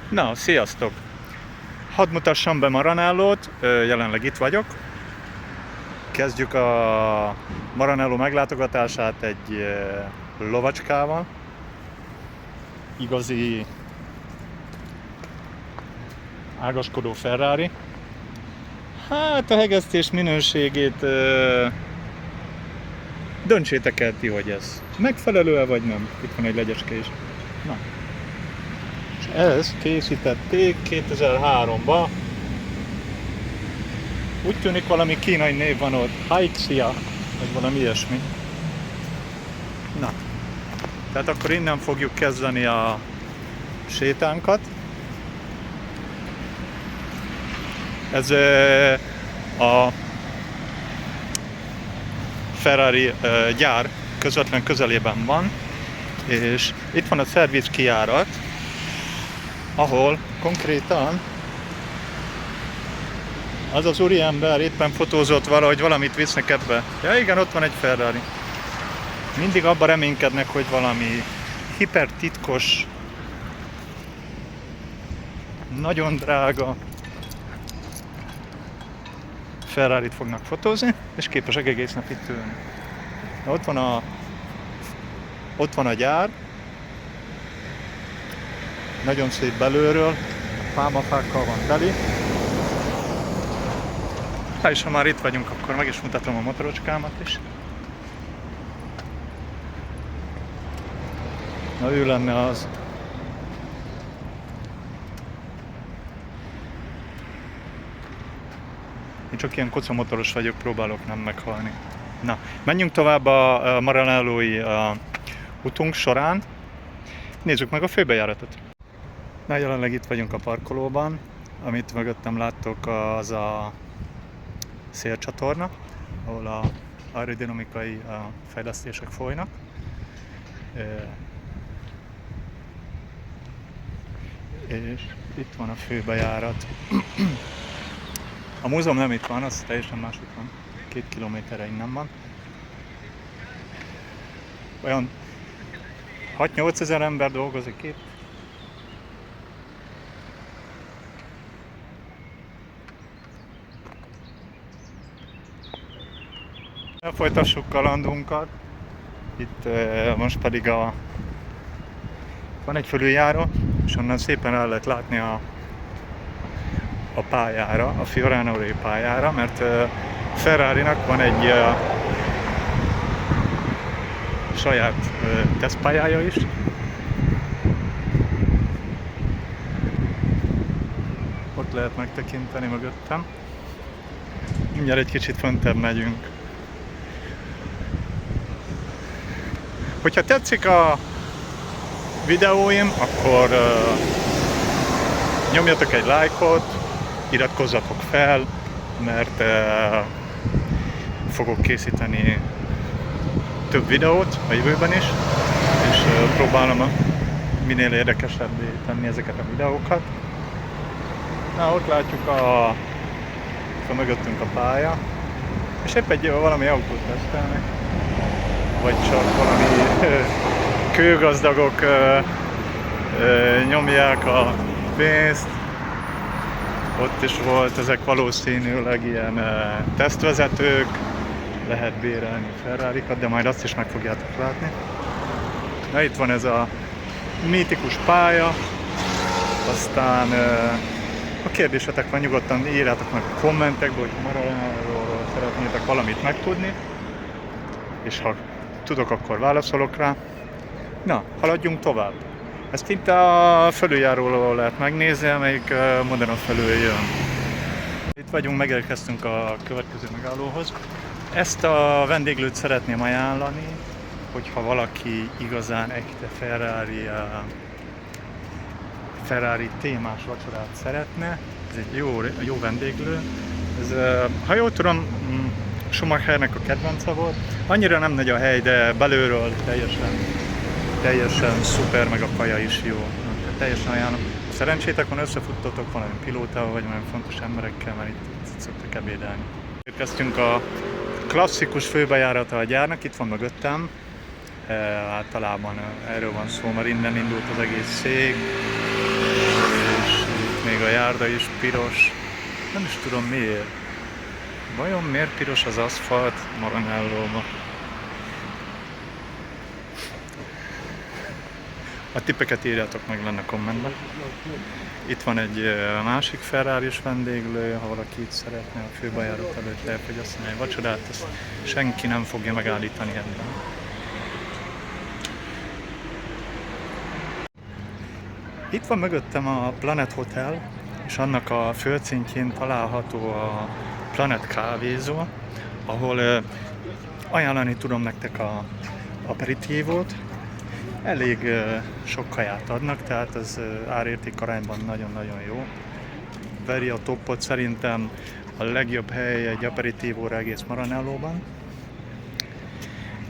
Na, sziasztok! Hadd mutassam be Maranellót, jelenleg itt vagyok. Kezdjük a Maranelló meglátogatását egy lovacskával. Igazi ágaskodó Ferrari. Hát a hegesztés minőségét döntsétek el ti, hogy ez megfelelő-e vagy nem. Itt van egy legyeske is. Na. És ezt készítették 2003-ban. Úgy tűnik valami kínai név van ott, Haixia, vagy valami ilyesmi. Na, tehát akkor innen fogjuk kezdeni a sétánkat. Ez a Ferrari gyár közvetlen közelében van, és itt van a szerviz kijárat, ahol konkrétan az az úriember éppen fotózott valahogy valamit visznek ebbe. Ja igen, ott van egy Ferrari. Mindig abban reménykednek, hogy valami hipertitkos, nagyon drága Ferrarit fognak fotózni, és képesek egész nap itt ülni. Ott van a gyár, nagyon szép belülről, pálmafákkal van teli. Hát és ha már itt vagyunk, akkor meg is mutatom a motorocskámat is. Na ő lenne az. Én csak ilyen kocamotoros vagyok, próbálok nem meghalni. Na, menjünk tovább a Maranellói utunk során. Nézzük meg a főbejáratot. Na, jelenleg itt vagyunk a parkolóban. Amit mögöttem láttok, az a szélcsatorna, ahol a aerodinamikai fejlesztések folynak. És itt van a főbejárat. A múzeum nem itt van, az teljesen máshogy van. 2 kilométerre innen van. Olyan 6-8 ezer ember dolgozik itt. Folytassuk kalandunkat. Itt most pedig van egy fölüljáró, és onnan szépen el lehet látni a pályára, a Fiorano-i pályára, mert Ferrari-nak van egy saját tesztpályája is. Ott lehet megtekinteni mögöttem. Mindjárt egy kicsit föntebb megyünk. Hogyha tetszik a videóim, akkor nyomjatok egy lájkot, iratkozzatok fel, mert fogok készíteni több videót a jövőben is, és próbálom minél érdekesebbé tenni ezeket a videókat. Na, ott látjuk a mögöttünk a pálya, és épp valami autót tesztelnek, vagy csak valami kőgazdagok nyomják a pénzt. Ott is volt, ezek valószínűleg ilyen tesztvezetők, lehet bérelni Ferrarikat, de majd azt is meg fogjátok látni. Na, itt van ez a mítikus pálya, aztán ha kérdésetek van, nyugodtan írjátok meg a kommentekbe, hogy Maranellóról szeretnétek valamit megtudni, és ha tudok, akkor válaszolok rá. Na, haladjunk tovább. Ezt itt a felüljáróról lehet megnézni, amelyik Modena felül jön. Itt vagyunk, megérkeztünk a következő megállóhoz. Ezt a vendéglőt szeretném ajánlani, hogyha valaki igazán echte Ferrari témás vacsorát szeretne. Ez egy jó vendéglő. Ez, ha jól tudom, Schumachernek a kedvence volt. Annyira nem nagy a hely, de belülről teljesen szuper, meg a kaja is jó. Teljesen ajánlom. Szerencsétek van, összefuttatok valami pilótával, vagy olyan fontos emberekkel, mert itt szoktak ebédelni. Érkeztünk a klasszikus főbejárata a gyárnak, itt van mögöttem. Általában erről van szó, mert innen indult az egész cég. És járda is piros. Nem is tudom miért. Vajon miért piros az aszfalt Maranellóban? A tippeket írjátok meg lenne kommentben. Itt van egy másik Ferraris vendéglő, ha valaki itt szeretne a főbejárat előtt elfogyasztani egy vacsorát, ezt senki nem fogja megállítani ebben. Itt van mögöttem a Planet Hotel, és annak a földszintjén található a Planet kávézó, ahol ajánlani tudom nektek a aperitívót. Elég sok kaját adnak, tehát az árérték arányban nagyon-nagyon jó. Veri a toppot, szerintem a legjobb hely egy aperitívóra egész Maranellóban.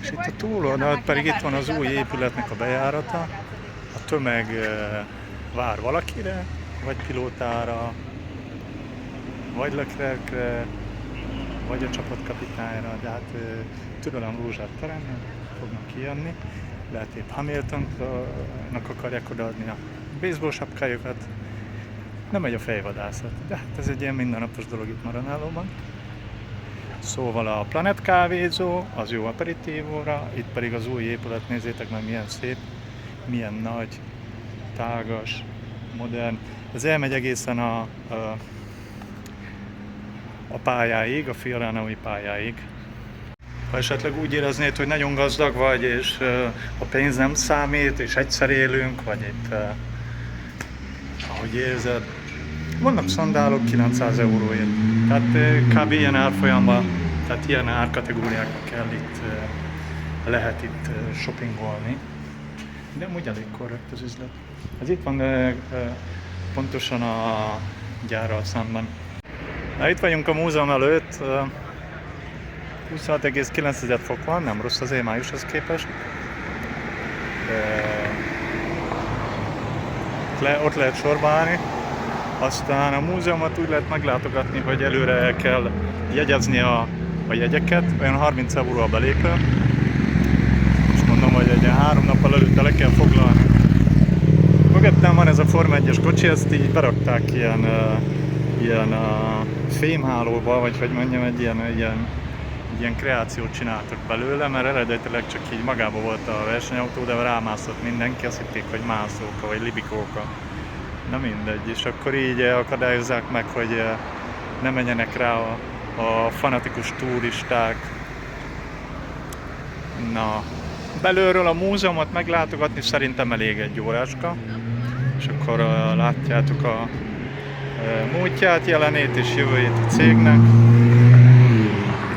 És itt a túloldalt pedig itt van az új épületnek a bejárata. A tömeg vár valakire, vagy pilótára, vagy Leclercre, vagy a csapatkapitányra, de hát türelem rózsát teremni, fognak kijönni. Lehet épp Hamiltonnak akarják odaadni a baseball sapkájukat. Nem megy a fejvadászat, de hát ez egy ilyen mindennapos dolog itt Maranellóban. Szóval a Planet kávézó, az jó aperitívóra, itt pedig az új épület, nézzétek meg milyen szép, milyen nagy, tágas, modern. Ez elmegy egészen a pályáig, a Fioranovi pályáig. Ha esetleg úgy éreznéd, hogy nagyon gazdag vagy, és a pénz nem számít, és egyszer élünk, vagy itt, ahogy érzed, vannak szandálok 900 euróért. Tehát kb. Ilyen árfolyamban, tehát ilyen árkategóriákban kell itt, lehet itt shoppingolni. De amúgy elég korrekt az üzlet. Ez itt van pontosan a gyárral szemben. Na, itt vagyunk a múzeum előtt. 26,9 fok van, nem rossz azért májushoz képest. Ott lehet sorba állni. Aztán a múzeumot úgy lehet meglátogatni, hogy előre el kell jegyezni a jegyeket, olyan 30 euró a belépő. És mondom, hogy egy 3 nappal előtte le kell foglalni. Mögöttem van ez a Forma 1-es kocsi, ezt így berakták ilyen fémhálóba, vagy hogy mondjam, egy ilyen kreációt csináltak belőle, mert eredetileg csak így magában volt a versenyautó, de rámászott mindenki, azt hitték, hogy mászóka vagy libikóka. Na mindegy, és akkor így akadályozzák meg, hogy ne menjenek rá a fanatikus turisták. Na, belülről a múzeumot meglátogatni szerintem elég egy óráska, és akkor látjátok a múltját, jelenét és jövőjét a cégnek.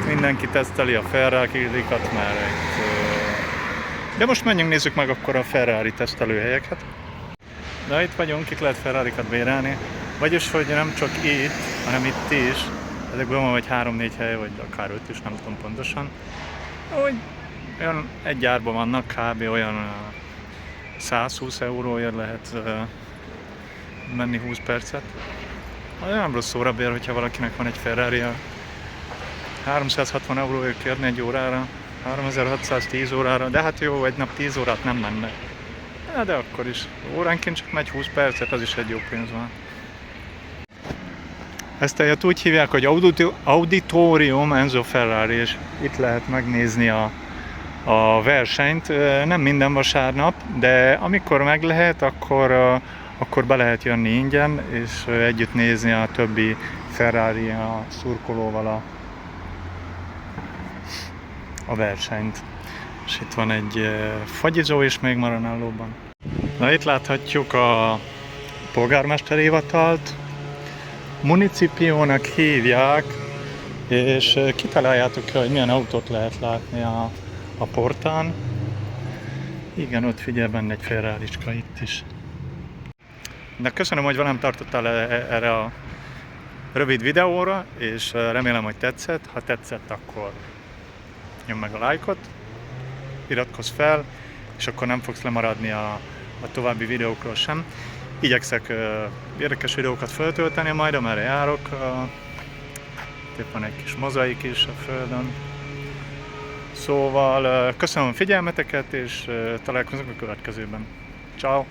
Mindenki teszteli a Ferrari-kat már itt. De most menjünk, nézzük meg akkor a Ferrari tesztelőhelyeket. De itt vagyunk, itt lehet Ferrari-kat bérelni. Vagyis, hogy nem csak itt, hanem itt is. Ezekből van vagy 3-4 hely, vagy akár 5 is, nem tudom pontosan. Úgy, olyan egy gyárban vannak, kb. Olyan 120 euróért lehet menni 20 percet. Nem rossz órabér, hogyha valakinek van egy Ferrari-ja. 360 euróért kérni egy órára, 3610 órára, de hát jó, egy nap 10 órát nem menne. De akkor is, óránként csak megy 20 percet, az is egy jó pénz van. Ezt helyett úgy hívják, hogy Auditorium Enzo Ferrari, és itt lehet megnézni a versenyt. Nem minden vasárnap, de amikor meg lehet, akkor be lehet jönni ingyen, és együtt nézni a többi Ferrari a szurkolóval a versenyt. És itt van egy fagyizó is még Maranellóban. Na, itt láthatjuk a polgármesteri hivatalt. Municipiónak hívják, és kitaláljátok ki, hogy milyen autót lehet látni a portán. Igen, ott figyel benne egy Ferraricska itt is. De köszönöm, hogy velem tartottál erre a rövid videóra, és remélem, hogy tetszett. Ha tetszett, akkor nyomd meg a lájkot, iratkozz fel, és akkor nem fogsz lemaradni a további videókról sem. Igyekszek érdekes videókat feltölteni majd, amerre járok. Itt van egy kis mozaik is a földön. Szóval köszönöm a figyelmeteket, és találkozunk a következőben. Ciao.